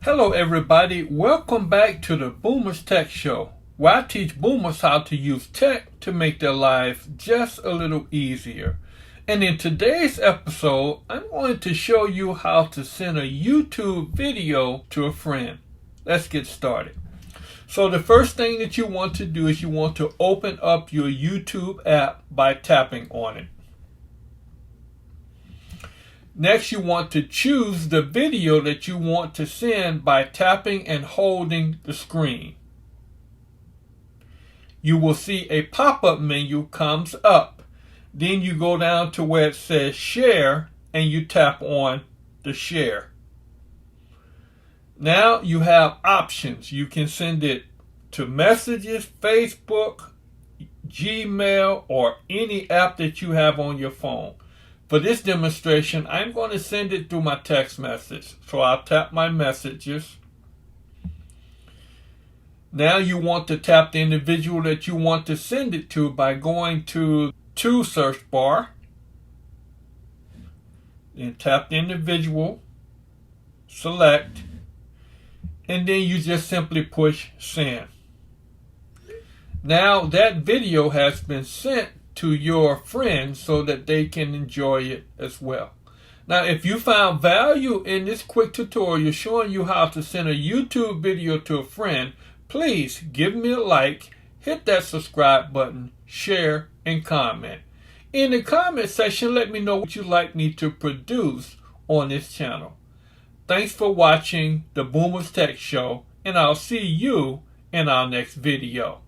Hello everybody, welcome back to the Boomers Tech Show, where I teach boomers how to use tech to make their lives just a little easier. And in today's episode, I'm going to show you how to send a YouTube video to a friend. Let's get started. So the first thing that you want to do is you want to open up your YouTube app by tapping on it. Next, you want to choose the video that you want to send by tapping and holding the screen. You will see a pop-up menu comes up. Then you go down to where it says share and you tap on the share. Now you have options. You can send it to Messages, Facebook, Gmail, or any app that you have on your phone. For this demonstration, I'm going to send it through my text message. So I'll tap my messages. Now you want to tap the individual that you want to send it to by going to search bar. Then tap the individual, select, and then you just simply push send. Now that video has been sent to your friends so that they can enjoy it as well. Now, if you found value in this quick tutorial showing you how to send a YouTube video to a friend, please give me a like, hit that subscribe button, share, and comment. In the comment section, let me know what you'd like me to produce on this channel. Thanks for watching the Boomers Tech Show, and I'll see you in our next video.